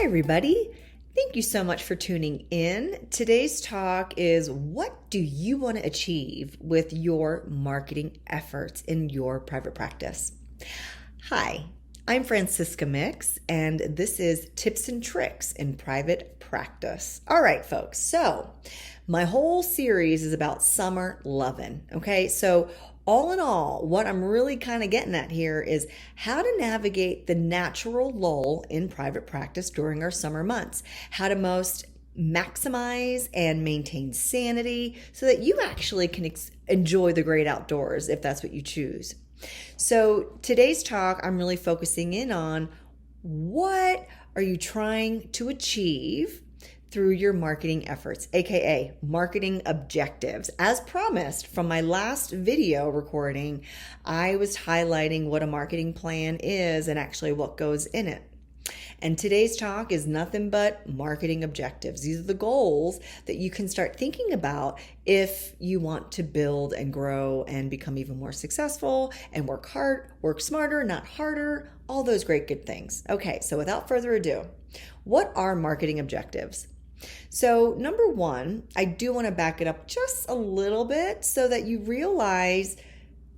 Hi, everybody. Thank you so much for tuning in. Today's talk is what do you want to achieve with your marketing efforts in your private practice? Hi, I'm Francisca Mix, and this is Tips and Tricks in Private Practice. All right, folks. So my whole series is about summer lovin'. Okay, so all in all, what I'm really kind of getting at here is how to navigate the natural lull in private practice during our summer months, how to most maximize and maintain sanity so that you actually can enjoy the great outdoors if that's what you choose. So today's talk, I'm really focusing in on what are you trying to achieve through your marketing efforts, aka marketing objectives. As promised from my last video recording, I was highlighting what a marketing plan is and actually what goes in it. And today's talk is nothing but marketing objectives. These are the goals that you can start thinking about if you want to build and grow and become even more successful and work hard, work smarter, not harder, all those great good things. Okay, so without further ado, what are marketing objectives? So number one, I do want to back it up just a little bit so that you realize,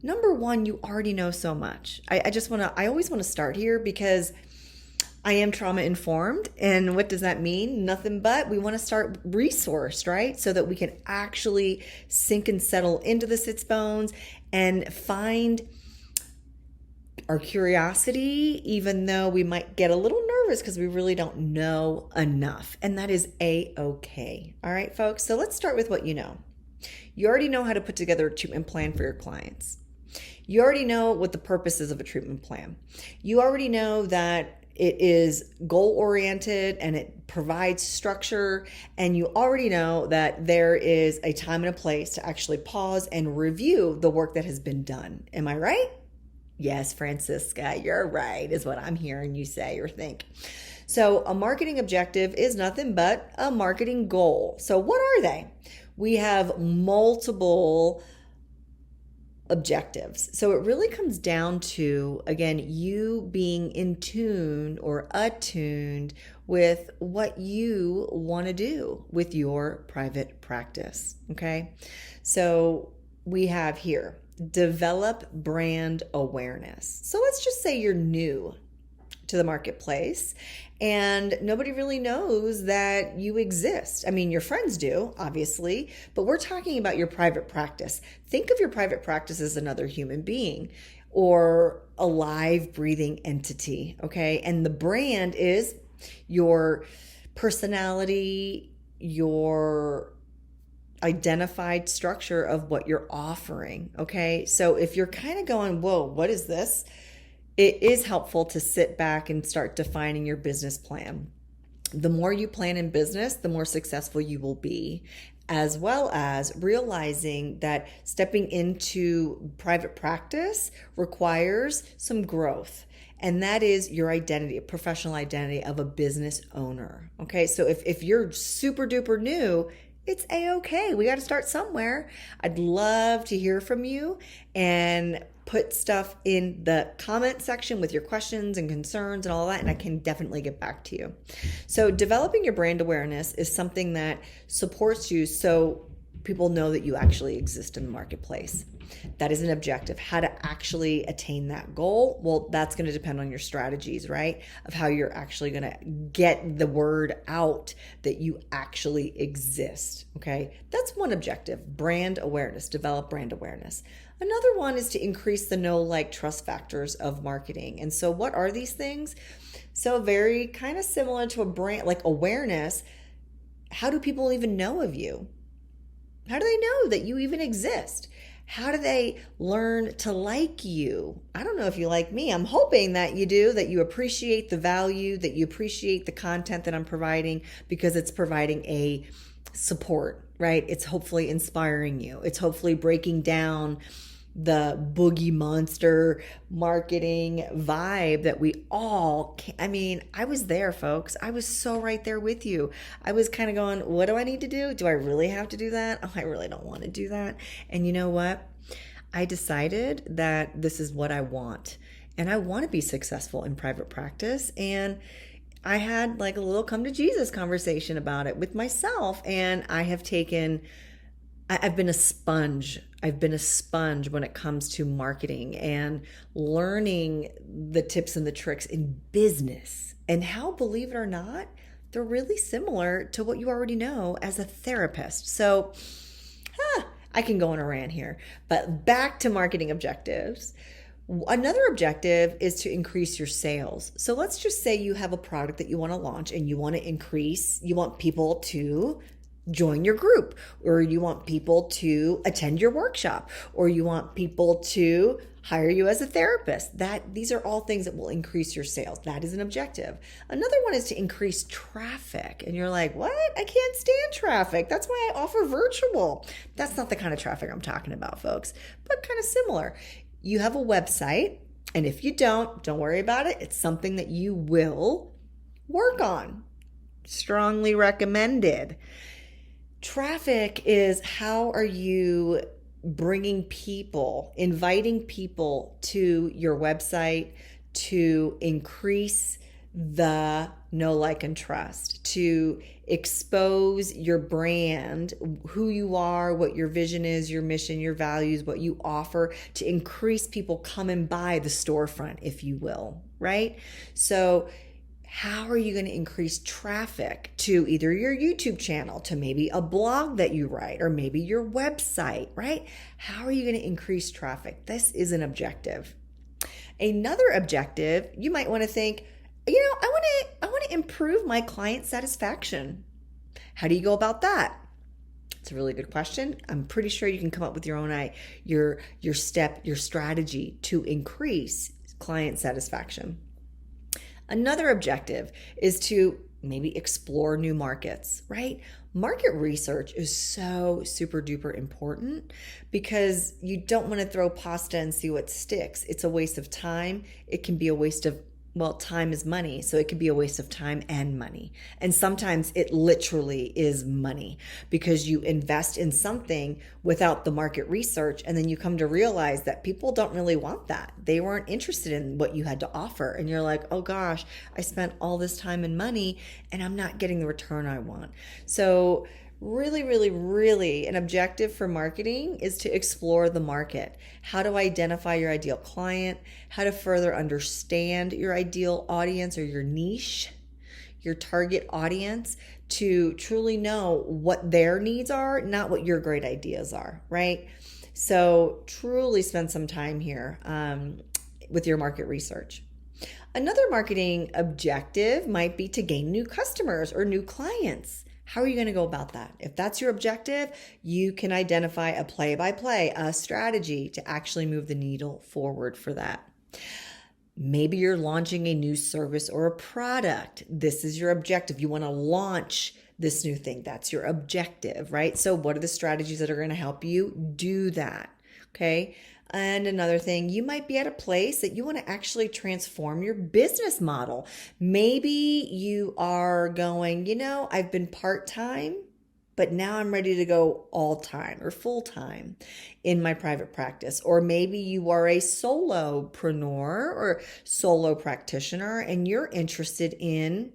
number one, you already know so much. I always want to start here because I am trauma informed. And what does that mean? Nothing but we want to start resourced, right? So that we can actually sink and settle into the sits bones and find our curiosity, even though we might get a little nervous because we really don't know enough. And that is A-okay. All right, folks. So let's start with what you know. You already know how to put together a treatment plan for your clients. You already know what the purpose is of a treatment plan. You already know that it is goal-oriented and it provides structure. And you already know that there is a time and a place to actually pause and review the work that has been done. Am I right? Yes, Francisca, you're right, is what I'm hearing you say or think. So a marketing objective is nothing but a marketing goal. So what are they? We have multiple objectives. So it really comes down to, again, you being in tune or attuned with what you want to do with your private practice. Okay. So we have here, develop brand awareness. So let's just say you're new to the marketplace and nobody really knows that you exist. I mean, your friends do, obviously, but we're talking about your private practice. Think of your private practice as another human being or a live, breathing entity, okay? And the brand is your personality, your identified structure of what you're offering, okay? So if you're kind of going, whoa, what is this? It is helpful to sit back and start defining your business plan. The more you plan in business, the more successful you will be, as well as realizing that stepping into private practice requires some growth. And that is your identity, a professional identity of a business owner, okay? So if you're super duper new, it's A-okay. We got to start somewhere. I'd love to hear from you and put stuff in the comment section with your questions and concerns and all that, and I can definitely get back to you. So developing your brand awareness is something that supports you so people know that you actually exist in the marketplace. That is an objective. How to actually attain that goal? Well, that's going to depend on your strategies, right? Of how you're actually going to get the word out that you actually exist, okay? That's one objective, brand awareness, develop brand awareness. Another one is to increase the know, like, trust factors of marketing. And so what are these things? So very kind of similar to a brand, like awareness. How do people even know of you? How do they know that you even exist? How do they learn to like you? I don't know if you like me. I'm hoping that you do, that you appreciate the value, that you appreciate the content that I'm providing because it's providing a support, right? It's hopefully inspiring you. It's hopefully breaking down the boogie monster marketing vibe that we all I was there, folks. I was so right there with you. I was kind of going, what do I need to do? Do I really have to do that? Oh, I really don't want to do that. And you know what? I decided that this is what I want. And I want to be successful in private practice. And I had like a little come to Jesus conversation about it with myself, and I've been a sponge. I've been a sponge when it comes to marketing and learning the tips and the tricks in business and how, believe it or not, they're really similar to what you already know as a therapist. So, I can go on a rant here, but back to marketing objectives. Another objective is to increase your sales. So let's just say you have a product that you want to launch and you want to increase, you want people to join your group, or you want people to attend your workshop, or you want people to hire you as a therapist. These are all things that will increase your sales. That is an objective. Another one is to increase traffic. And you're like, what? I can't stand traffic. That's why I offer virtual. That's not the kind of traffic I'm talking about, folks, but kind of similar. You have a website, and if you don't worry about it. It's something that you will work on. Strongly recommended. Traffic is how are you bringing people, inviting people to your website to increase the know, like, and trust, to expose your brand, who you are, what your vision is, your mission, your values, what you offer, to increase people coming by the storefront, if you will, right? So how are you going to increase traffic to either your YouTube channel, to maybe a blog that you write, or maybe your website, right? How are you going to increase traffic? This is an objective. Another objective, you might want to think, I want to improve my client satisfaction. How do you go about that? It's a really good question. I'm pretty sure you can come up with your own your strategy to increase client satisfaction. Another objective is to maybe explore new markets, right? Market research is so super duper important because you don't want to throw pasta and see what sticks. It's a waste of time. It can be a waste of, time is money, so it could be a waste of time and money. And sometimes it literally is money because you invest in something without the market research, and then you come to realize that people don't really want that. They weren't interested in what you had to offer. And you're like, oh gosh, I spent all this time and money and I'm not getting the return I want. So really, really, really an objective for marketing is to explore the market. How to identify your ideal client, how to further understand your ideal audience or your niche, your target audience, to truly know what their needs are, not what your great ideas are, right? So truly spend some time here with your market research. Another marketing objective might be to gain new customers or new clients. How are you going to go about that? If that's your objective, you can identify a play-by-play, a strategy to actually move the needle forward for that. Maybe you're launching a new service or a product. This is your objective. You want to launch this new thing. That's your objective, right? So what are the strategies that are going to help you do that? Okay. And another thing, you might be at a place that you want to actually transform your business model. Maybe you are going, I've been part-time, but now I'm ready to go all-time or full-time in my private practice. Or maybe you are a solopreneur or solo practitioner and you're interested in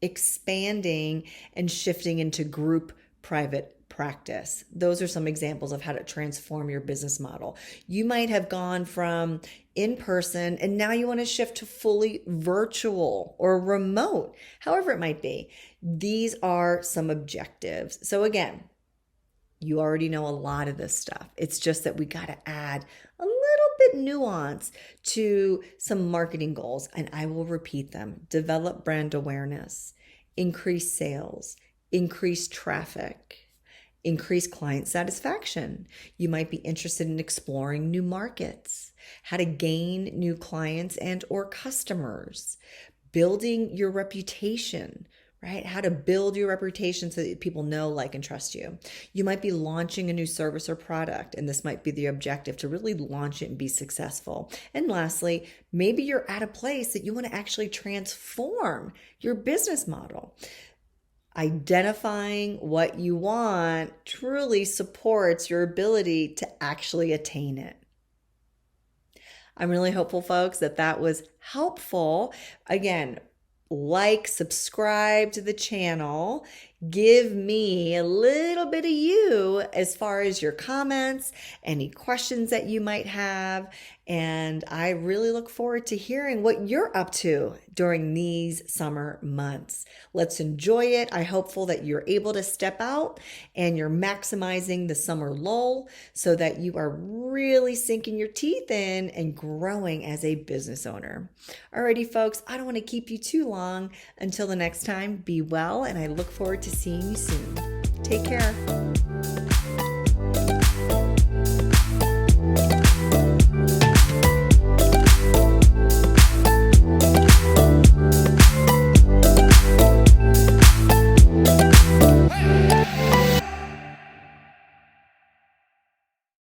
expanding and shifting into group private practice. Those are some examples of how to transform your business model. You might have gone from in person and now you want to shift to fully virtual or remote, however it might be. These are some objectives. So again, you already know a lot of this stuff. It's just that we got to add a little bit nuance to some marketing goals, and I will repeat them. Develop brand awareness, increase sales, increase traffic, increase client satisfaction. You might be interested in exploring new markets, how to gain new clients and or customers, building your reputation, right? How to build your reputation so that people know, like, and trust you. You might be launching a new service or product, and this might be the objective to really launch it and be successful. And lastly, maybe you're at a place that you want to actually transform your business model. Identifying what you want truly supports your ability to actually attain it. I'm really hopeful, folks, that was helpful. Again, like, subscribe to the channel. Give me a little bit of you as far as your comments, any questions that you might have. And I really look forward to hearing what you're up to during these summer months. Let's enjoy it. I'm hopeful that you're able to step out and you're maximizing the summer lull so that you are really sinking your teeth in and growing as a business owner. Alrighty, folks, I don't want to keep you too long. Until the next time, be well, and I look forward to seeing you soon. Take care.